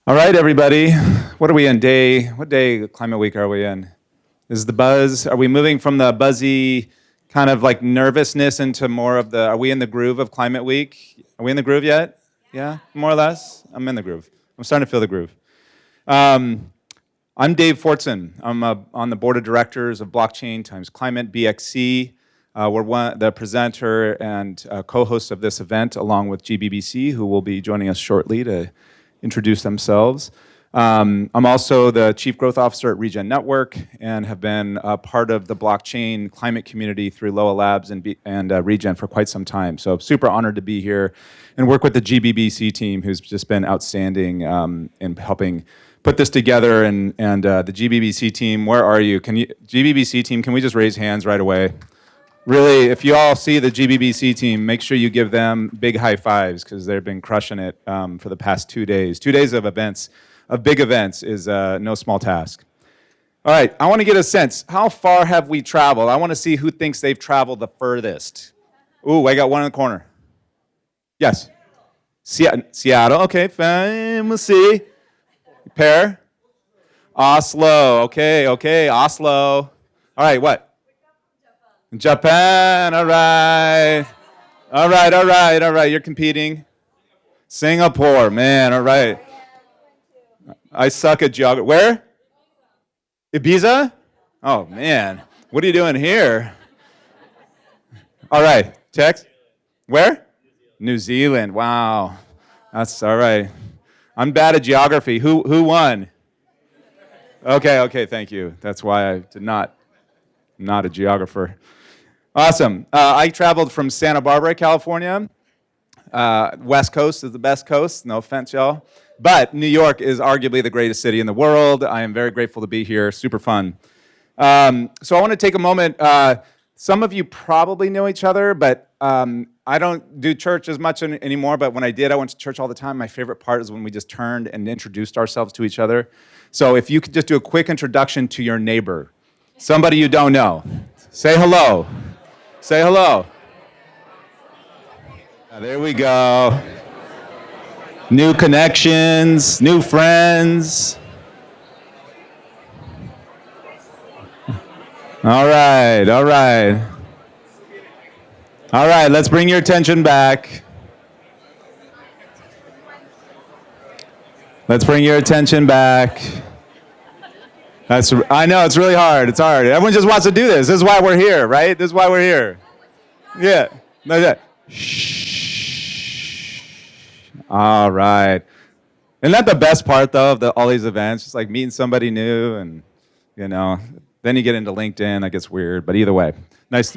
All right, everybody. What are we in? What day Climate Week are we in? Is the buzz, are we moving from the buzzy kind of like nervousness into more of are we in the groove of Climate Week? Are we in the groove yet? Yeah, more or less? I'm in the groove. I'm starting to feel the groove. Um, I'm Dave Fortson. I'm on the board of directors of Blockchain times Climate, BXC. We're the presenter and co-host of this event along with GBBC, who will be joining us shortly to introduce themselves. I'm also the Chief Growth Officer at Regen Network and have been a part of the blockchain climate community through Loa Labs and Regen for quite some time. So super honored to be here and work with the GBBC team, who's just been outstanding in helping put this together. And the GBBC team, where are you? GBBC team, can we just raise hands right away? Really, if you all see the GBBC team, make sure you give them big high fives because they've been crushing it for the past 2 days. 2 days of events, of big events, is no small task. All right, I want to get a sense. How far have we traveled? I want to see who thinks they've traveled the furthest. Ooh, I got one in the corner. Yes. Seattle. Okay, fine. We'll see. Pair. Oslo. Okay. Oslo. All right, what? Japan, all right. You're competing. Singapore, man, all right. I suck at geography. Where? Ibiza? Oh, man. What are you doing here? All right, text. Where? New Zealand, wow. That's all right. I'm bad at geography. Who won? Okay, thank you. That's why I'm not a geographer. Awesome. I traveled from Santa Barbara, California. West Coast is the best coast. No offense, y'all. But New York is arguably the greatest city in the world. I am very grateful to be here. Super fun. So I want to take a moment. Some of you probably know each other, but I don't do church as much anymore. But when I did, I went to church all the time. My favorite part is when we just turned and introduced ourselves to each other. So if you could just do a quick introduction to your neighbor, somebody you don't know. Say hello. Say hello. There we go. New connections, new friends. All right. Let's bring your attention back. I know, it's really hard. It's hard. Everyone just wants to do this. This is why we're here, right? Yeah. Shh. All right. Isn't that the best part, though, of all these events? Just like meeting somebody new and, then you get into LinkedIn. That gets weird. But either way, it's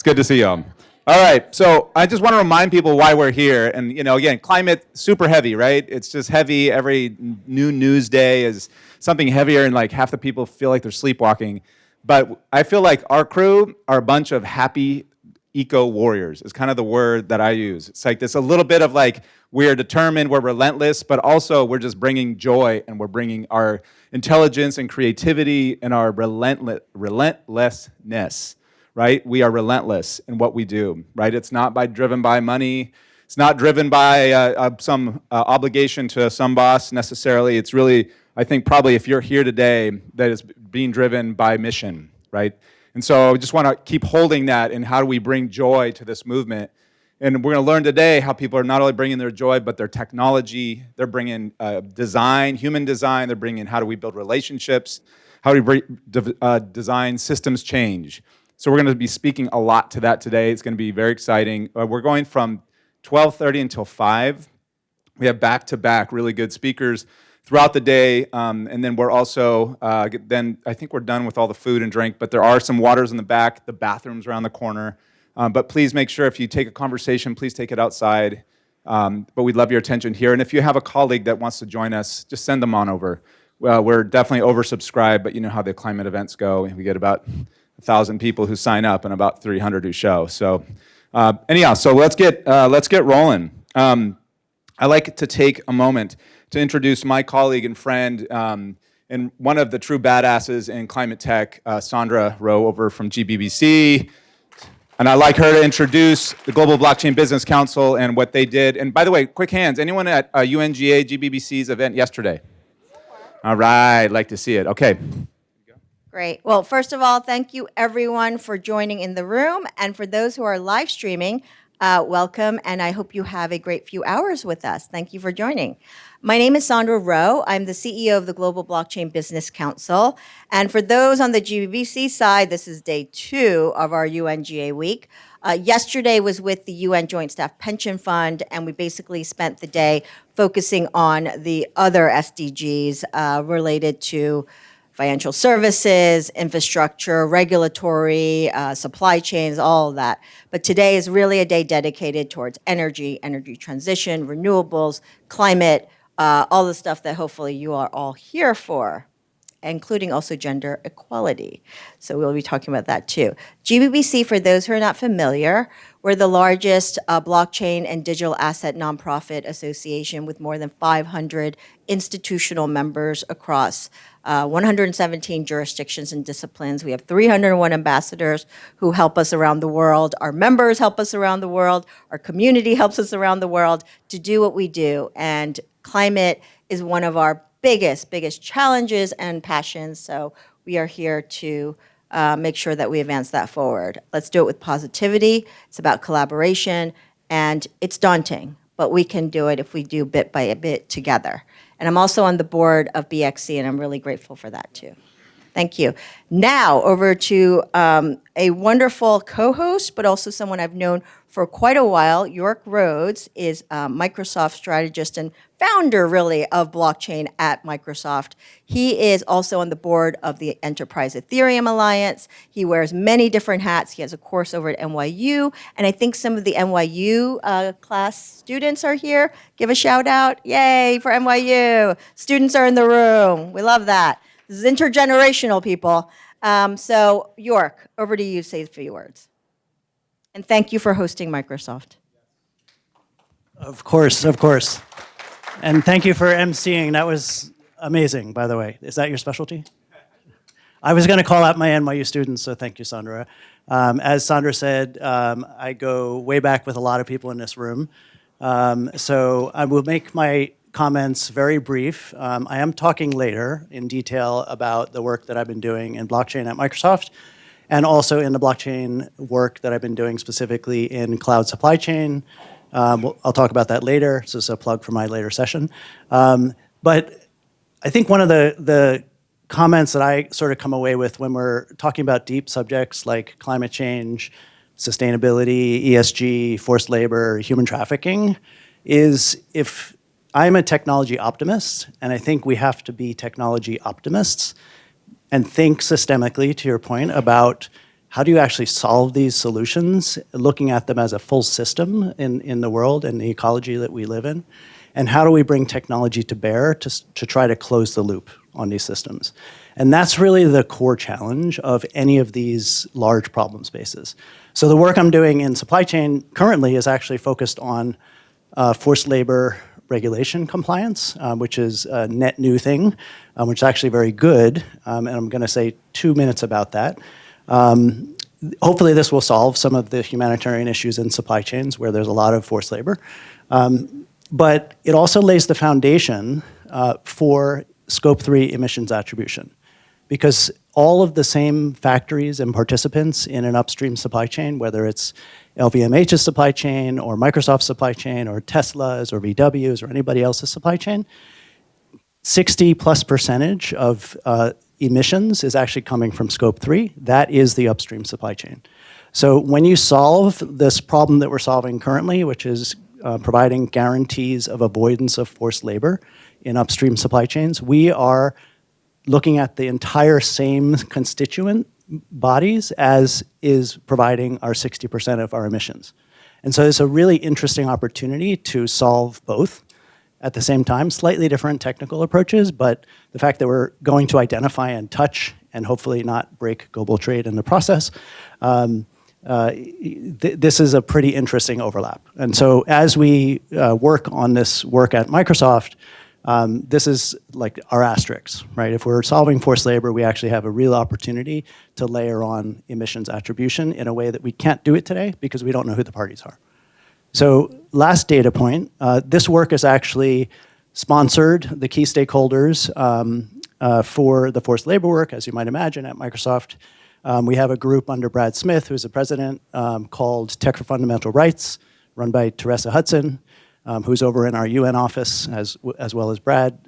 good to see you all. All right. So I just want to remind people why we're here. And, again, climate, super heavy, right? It's just heavy. Every new news day is something heavier, and like half the people feel like they're sleepwalking. But I feel like our crew are a bunch of happy eco warriors is kind of the word that I use. It's like this a little bit of like, we're determined, we're relentless, but also we're just bringing joy, and we're bringing our intelligence and creativity and our relentlessness, right? We are relentless in what we do, right? It's not driven by money. It's not driven by some obligation to some boss necessarily. It's really, I think probably if you're here today, that is being driven by mission, right? And so I just want to keep holding that, and how do we bring joy to this movement? And we're going to learn today how people are not only bringing their joy, but their technology. They're bringing design, human design. They're bringing how do we build relationships? How do we design systems change? So we're going to be speaking a lot to that today. It's going to be very exciting. We're going from 12:30 until 5. We have back-to-back really good speakers throughout the day, and then we're also, then I think we're done with all the food and drink, but there are some waters in the back, the bathrooms around the corner. But please make sure if you take a conversation, please take it outside. But we'd love your attention here. And if you have a colleague that wants to join us, just send them on over. Well, we're definitely oversubscribed, but you know how the climate events go. We get about 1,000 people who sign up and about 300 who show. So anyhow, so let's get rolling. I like to take a moment to introduce my colleague and friend and one of the true badasses in climate tech, Sandra over from GBBC. And I'd like her to introduce the Global Blockchain Business Council and what they did. And by the way, quick hands, anyone at UNGA GBBC's event yesterday? All right, like to see it. Okay. Great. Well, first of all, thank you everyone for joining in the room. And for those who are live streaming, welcome. And I hope you have a great few hours with us. Thank you for joining. My name is Sandra. I'm the CEO of the Global Blockchain Business Council. And for those on the GBBC side, this is day 2 of our UNGA week. Yesterday was with the UN Joint Staff Pension Fund, and we basically spent the day focusing on the other SDGs related to financial services, infrastructure, regulatory, supply chains, all of that. But today is really a day dedicated towards energy, energy transition, renewables, climate, all the stuff that hopefully you are all here for, including also gender equality. So we'll be talking about that too. GBBC, for those who are not familiar, we're the largest blockchain and digital asset nonprofit association with more than 500 institutional members across 117 jurisdictions and disciplines. We have 301 ambassadors who help us around the world. Our members help us around the world. Our community helps us around the world to do what we do. And climate is one of our biggest challenges and passions. So we are here to make sure that we advance that forward. Let's do it with positivity. It's about collaboration, and it's daunting, but we can do it if we do bit by bit together. And I'm also on the board of BXC, and I'm really grateful for that too. Thank you. Now, over to a wonderful co-host, but also someone I've known for quite a while. Yorke Rhodes is a Microsoft strategist and founder, really, of blockchain at Microsoft. He is also on the board of the Enterprise Ethereum Alliance. He wears many different hats. He has a course over at NYU, and I think some of the NYU class students are here. Give a shout out. Yay for NYU. Students are in the room. We love that. This is intergenerational, people. So, Yorke, over to you to say a few words. And thank you for hosting Microsoft. Of course, of course. And thank you for emceeing. That was amazing, by the way. Is that your specialty? I was going to call out my NYU students, so thank you, Sandra. As Sandra said, I go way back with a lot of people in this room. So I will make my comments very brief. I am talking later in detail about the work that I've been doing in blockchain at Microsoft, and also in the blockchain work that I've been doing specifically in cloud supply chain. I'll talk about that later, so it's a plug for my later session. But I think one of the comments that I sort of come away with when we're talking about deep subjects like climate change, sustainability, ESG, forced labor, human trafficking, is if I'm a technology optimist, and I think we have to be technology optimists and think systemically, to your point, about how do you actually solve these solutions, looking at them as a full system in the world and the ecology that we live in, and how do we bring technology to bear to try to close the loop on these systems. And that's really the core challenge of any of these large problem spaces. So the work I'm doing in supply chain currently is actually focused on forced labor regulation compliance, which is a net new thing, which is actually very good. And I'm going to say 2 minutes about that. Hopefully this will solve some of the humanitarian issues in supply chains where there's a lot of forced labor. But it also lays the foundation for Scope 3 emissions attribution. Because all of the same factories and participants in an upstream supply chain, whether it's LVMH's supply chain or Microsoft's supply chain or Tesla's or VW's or anybody else's supply chain, 60+% of emissions is actually coming from Scope 3. That is the upstream supply chain. So when you solve this problem that we're solving currently, which is providing guarantees of avoidance of forced labor in upstream supply chains, we are looking at the entire same constituent bodies as is providing our 60% of our emissions. And so it's a really interesting opportunity to solve both at the same time, slightly different technical approaches, but the fact that we're going to identify and touch and hopefully not break global trade in the process, this is a pretty interesting overlap. And so as we work on this work at Microsoft, This is like our asterisks, right? If we're solving forced labor, we actually have a real opportunity to layer on emissions attribution in a way that we can't do it today because we don't know who the parties are. So last data point, this work is actually sponsored, the key stakeholders for the forced labor work, as you might imagine, at Microsoft. We have a group under Brad Smith, who's the president, called Tech for Fundamental Rights, run by Teresa Hudson, who's over in our UN office, as well as Brad,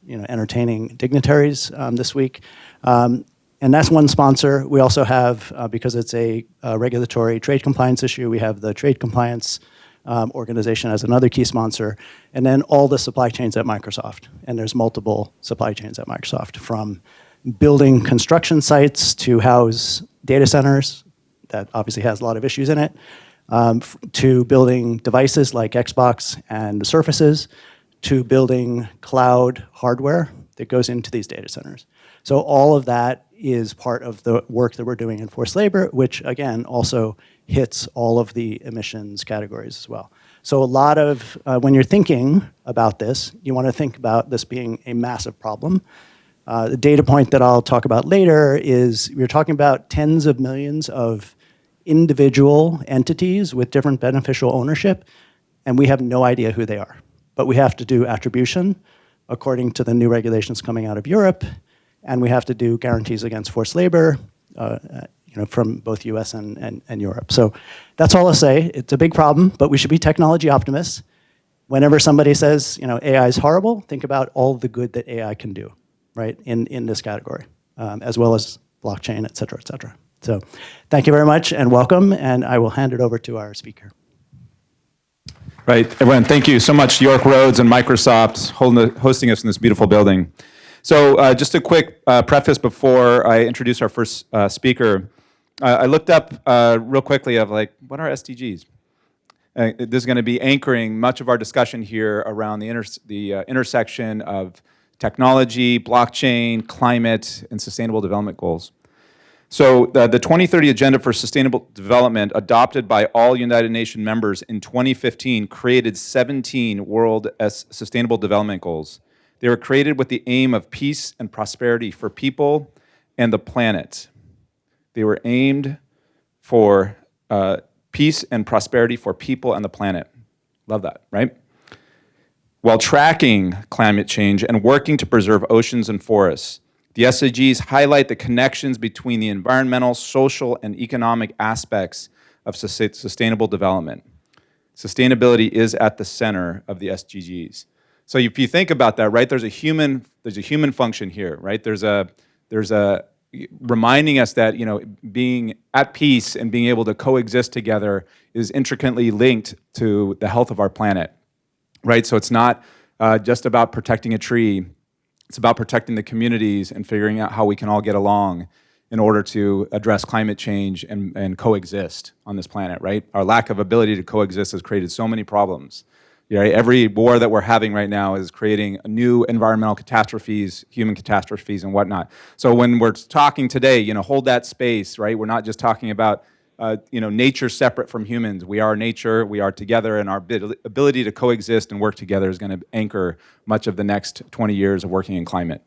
entertaining dignitaries this week. And that's one sponsor. We also have, because it's a regulatory trade compliance issue, we have the Trade Compliance organization as another key sponsor, and then all the supply chains at Microsoft. And there's multiple supply chains at Microsoft, from building construction sites to house data centers, that obviously has a lot of issues in it, to building devices like Xbox and Surfaces, to building cloud hardware that goes into these data centers. So all of that is part of the work that we're doing in forced labor, which again also hits all of the emissions categories as well. So a lot of, when you're thinking about this, you want to think about this being a massive problem. The data point that I'll talk about later is we're talking about tens of millions of individual entities with different beneficial ownership, and we have no idea who they are. But we have to do attribution according to the new regulations coming out of Europe, and we have to do guarantees against forced labor from both US and Europe. So that's all I'll say. It's a big problem, but we should be technology optimists. Whenever somebody says AI is horrible, think about all the good that AI can do, right, in this category, as well as blockchain, et cetera, et cetera. So thank you very much and welcome, and I will hand it over to our speaker. Right, everyone, thank you so much, Yorke, Rhodes, and Microsoft hosting us in this beautiful building. So just a quick preface before I introduce our first speaker. I looked up real quickly of what are SDGs? This is going to be anchoring much of our discussion here around the intersection of technology, blockchain, climate, and sustainable development goals. So the 2030 Agenda for Sustainable Development, adopted by all United Nations members in 2015, created 17 World Sustainable Development Goals. They were created with the aim of peace and prosperity for people and the planet. They were aimed for peace and prosperity for people and the planet. Love that, right? While tracking climate change and working to preserve oceans and forests, the SDGs highlight the connections between the environmental, social, and economic aspects of sustainable development. Sustainability is at the center of the SDGs. So if you think about that, right, there's a human function here, right? There's a reminding us that being at peace and being able to coexist together is intricately linked to the health of our planet, right? So it's not just about protecting a tree. It's about protecting the communities and figuring out how we can all get along in order to address climate change and coexist on this planet, right? Our lack of ability to coexist has created so many problems. Right? Every war that we're having right now is creating new environmental catastrophes, human catastrophes, and whatnot. So when we're talking today, hold that space, right? We're not just talking about nature separate from humans. We are nature, we are together, and our ability to coexist and work together is going to anchor much of the next 20 years of working in climate.